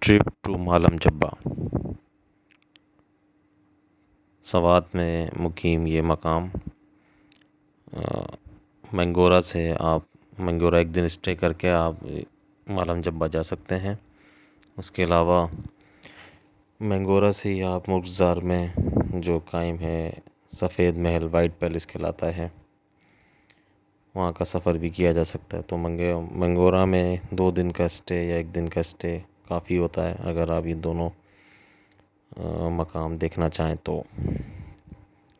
Trip to मालम जब्बा। सवात में मुकीम ये मकाम मंगोरा से आप मंगोरा एक दिन स्टे करके आप मालम जब्बा जा सकते हैं। उसके अलावा मंगोरा से ही आप मुर्गज़ार में जो कायम है सफ़ेद महल वाइट पैलेस कहलाता है, वहाँ का सफ़र भी किया जा सकता है। तो मंगोरा में 2 दिन का स्टे या 1 दिन का स्टे काफ़ी होता है अगर आप ये दोनों मकाम देखना चाहें तो।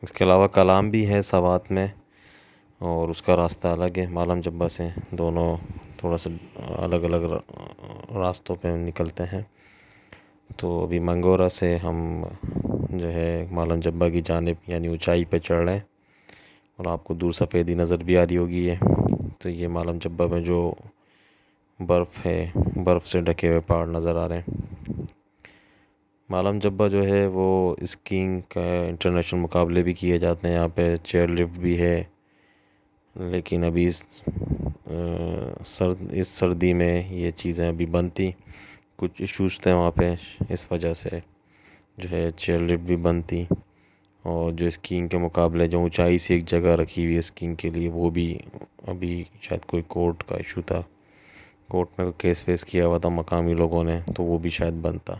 इसके अलावा कलाम भी है सवात में और उसका रास्ता अलग है मालम जब्बा से। दोनों थोड़ा सा अलग अलग रास्तों पे निकलते हैं। तो अभी मंगोरा से हम जो है मालम जब्बा की जानिब यानी ऊंचाई पे चढ़ रहे हैं और आपको दूर सफ़ेदी नज़र भी आ रही होगी। ये तो ये मालम जब्बा में जो बर्फ़ है, बर्फ़ से ढके हुए पहाड़ नज़र आ रहे हैं। मालम जब्बा जो है वो स्कीइंग का इंटरनेशनल मुकाबले भी किए जाते हैं। यहाँ पे चेयर लिफ्ट भी है, लेकिन अभी इस सर्दी में ये चीज़ें अभी बंद थी। कुछ इश्यूज़ थे वहाँ पे, इस वजह से जो है चेयर लिफ्ट भी बंद थी। और जो स्कीइंग के मुकाबले जो ऊंचाई से एक जगह रखी हुई है स्कीइंग के लिए, वो भी अभी शायद कोई कोर्ट का इशू था, कोर्ट में कोई केस फेस किया हुआ था मकामी लोगों ने, तो वो भी शायद बंद था।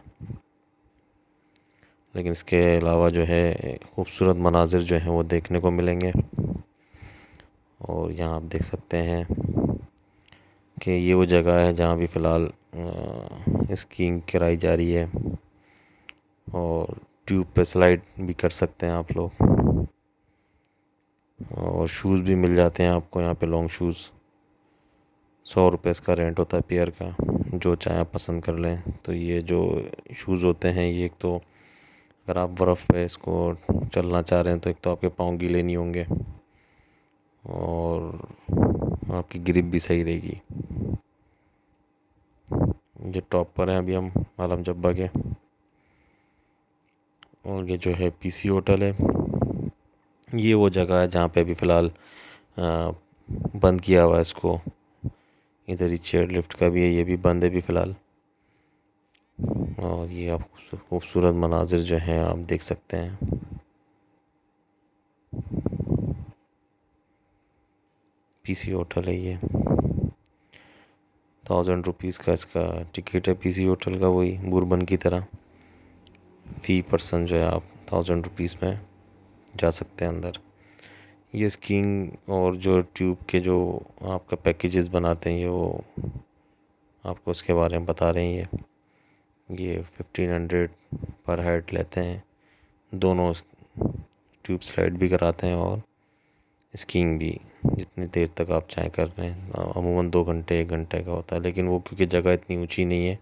लेकिन इसके अलावा जो है खूबसूरत मनाजिर जो हैं वो देखने को मिलेंगे। और यहाँ आप देख सकते हैं कि ये वो जगह है जहाँ भी फ़िलहाल स्कीइंग कराई जा रही है और ट्यूब पे स्लाइड भी कर सकते हैं आप लोग। और शूज़ भी मिल जाते हैं आपको यहाँ पे, लॉन्ग शूज़ 100 रुपये इसका रेंट होता है पेयर का, जो चाहे आप पसंद कर लें। तो ये जो शूज़ होते हैं ये एक तो अगर आप बर्फ़ पे इसको चलना चाह रहे हैं तो एक तो आपके पाँव गीले नहीं होंगे और आपकी ग्रिप भी सही रहेगी। ये टॉप पर हैं अभी हम मालम जब्बा के। और ये जो है पीसी होटल है, ये वो जगह है जहाँ पे अभी फ़िलहाल बंद किया हुआ है इसको। इधर ही चेयर लिफ्ट का भी है, ये भी बंद है अभी फ़िलहाल। और ये आप खूबसूरत मनाजिर जो हैं आप देख सकते हैं। पीसी होटल है ये, 1000 रुपीज़ का इसका टिकट है पीसी होटल का, वही बुरबन की तरह। फ़ी पर्सन जो है आप 1000 रुपीज़ में जा सकते हैं अंदर। ये स्कीइंग और जो ट्यूब के जो आपका पैकेजेस बनाते हैं ये वो आपको उसके बारे में बता रहे हैं। ये 1500 पर हेड लेते हैं, दोनों ट्यूब स्लाइड भी कराते हैं और स्कीइंग भी, जितनी देर तक आप चाहें कर रहे हैं। अमूमन 2 घंटे 1 घंटे का होता है, लेकिन वो क्योंकि जगह इतनी ऊंची नहीं है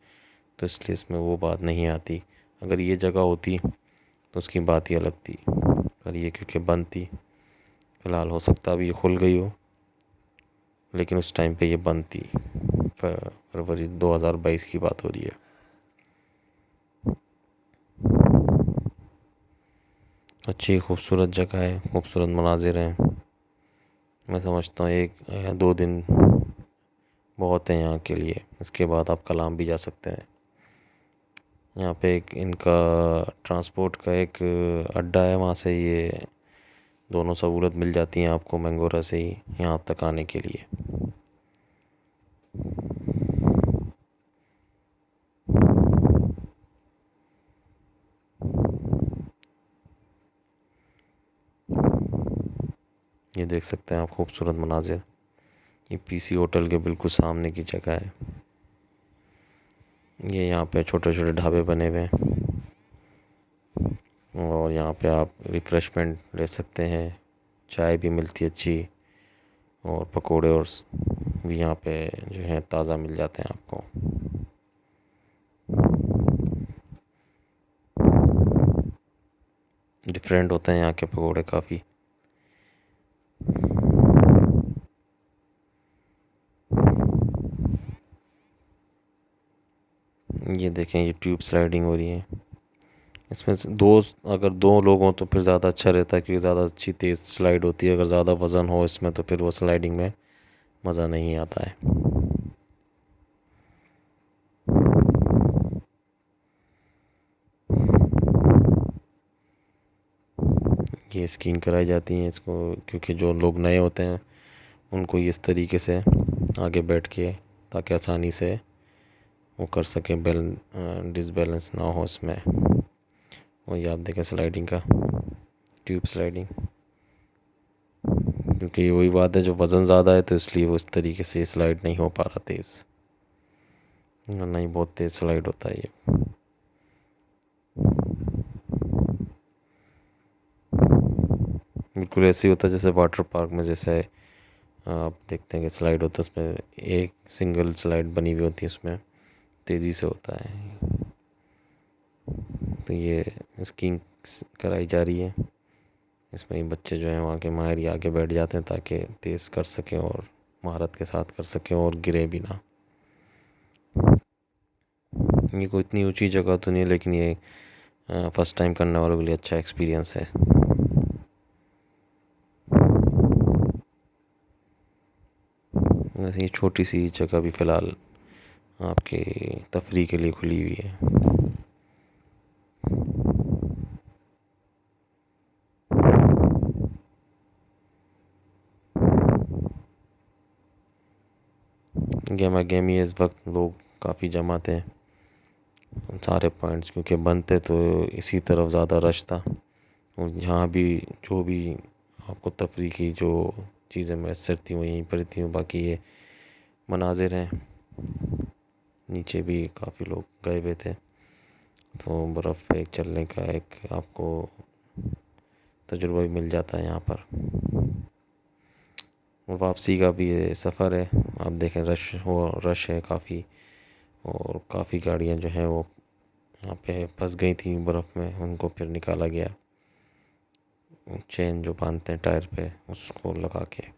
तो इसलिए इसमें वो बात नहीं आती। अगर ये जगह होती तो उसकी बात ही अलग थी, पर ये क्योंकि बंद थी फ़िलहाल, हो सकता अभी ये खुल गई हो, लेकिन उस टाइम पे ये बंद थी। फरवरी 2022 की बात हो रही है। अच्छी खूबसूरत जगह है, खूबसूरत मनाजिर हैं। मैं समझता हूँ 1 या 2 दिन बहुत है यहाँ के लिए। इसके बाद आप कलाम भी जा सकते हैं। यहाँ पे एक इनका ट्रांसपोर्ट का एक अड्डा है, वहाँ से ये दोनों सहूलत मिल जाती हैं आपको मंगोरा से ही यहाँ तक आने के लिए। ये देख सकते हैं आप खूबसूरत मनाजिर, ये पीसी होटल के बिल्कुल सामने की जगह है। ये यहाँ पे छोटे छोटे ढाबे बने हुए हैं और यहाँ पे आप रिफ़्रेशमेंट ले सकते हैं, चाय भी मिलती है अच्छी और पकोड़े और भी यहाँ पे जो है ताज़ा मिल जाते हैं आपको। डिफरेंट होते हैं यहाँ के पकोड़े काफ़ी। ये देखें ये ट्यूब स्लाइडिंग हो रही है। इसमें से अगर 2 लोग हों तो फिर ज़्यादा अच्छा रहता है, क्योंकि ज़्यादा अच्छी तेज़ स्लाइड होती है। अगर ज़्यादा वज़न हो इसमें तो फिर वो स्लाइडिंग में मज़ा नहीं आता है। ये स्कीइंग कराई जाती है इसको, क्योंकि जो लोग नए होते हैं उनको इस तरीके से आगे बैठ के, ताकि आसानी से वो कर सकें, डिसबैलेंस ना हो इसमें। और ये आप देखें स्लाइडिंग का, ट्यूब स्लाइडिंग, क्योंकि वही बात है, जो वज़न ज़्यादा है तो इसलिए वो इस तरीके से स्लाइड नहीं हो पा रहा तेज़, नहीं बहुत तेज़ स्लाइड होता है ये। बिल्कुल ऐसे ही होता है जैसे वाटर पार्क में, जैसे आप देखते हैं कि स्लाइड होता है, उसमें एक सिंगल स्लाइड बनी हुई होती है, उसमें तेज़ी से होता है। तो ये स्कीइंग कराई जा रही है, इसमें बच्चे जो हैं वहाँ के माहिर ही आगे बैठ जाते हैं ताकि तेज़ कर सकें और महारत के साथ कर सकें और गिरे भी ना। ये कोई इतनी ऊंची जगह तो नहीं है, लेकिन ये फर्स्ट टाइम करने वालों के लिए अच्छा एक्सपीरियंस है। वैसे ये छोटी सी जगह भी फ़िलहाल आपके तफरीह के लिए खुली हुई है। गेमा गेमी इस वक्त लोग काफ़ी जमा थे, सारे पॉइंट्स क्योंकि बनते तो इसी तरफ ज़्यादा रश था। और यहाँ भी जो भी आपको तफरीह की जो चीज़ें मैसर थी वो यहीं पर थी, बाकी ये मनाजिर हैं, नीचे भी काफ़ी लोग गए हुए थे, तो बर्फ़ पे चलने का एक आपको तजुर्बा भी मिल जाता है यहाँ पर। और वापसी का भी ये सफ़र है, आप देखें रश है काफ़ी, और काफ़ी गाड़ियाँ जो हैं वो यहाँ पे फंस गई थी बर्फ़ में, उनको फिर निकाला गया, चेन जो बांधते हैं टायर पे उसको लगा के।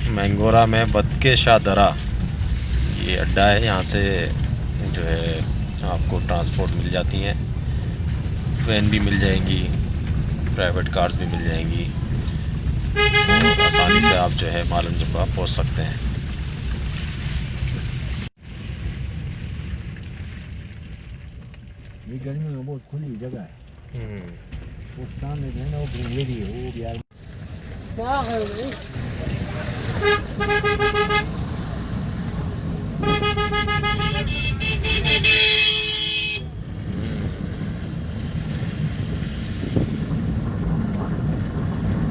मैंगोरा में बदकेशा दरा ये अड्डा है, यहाँ से जो है आपको ट्रांसपोर्ट मिल जाती हैं, वैन भी मिल जाएंगी, प्राइवेट कार्स भी मिल जाएंगी, और आसानी से आप जो है मालम जब्बा पहुँच सकते हैं। ये गर्मी में बहुत खुली जगह है, उस सामने जो है ना वो ग्रीनरी है, वो भी यार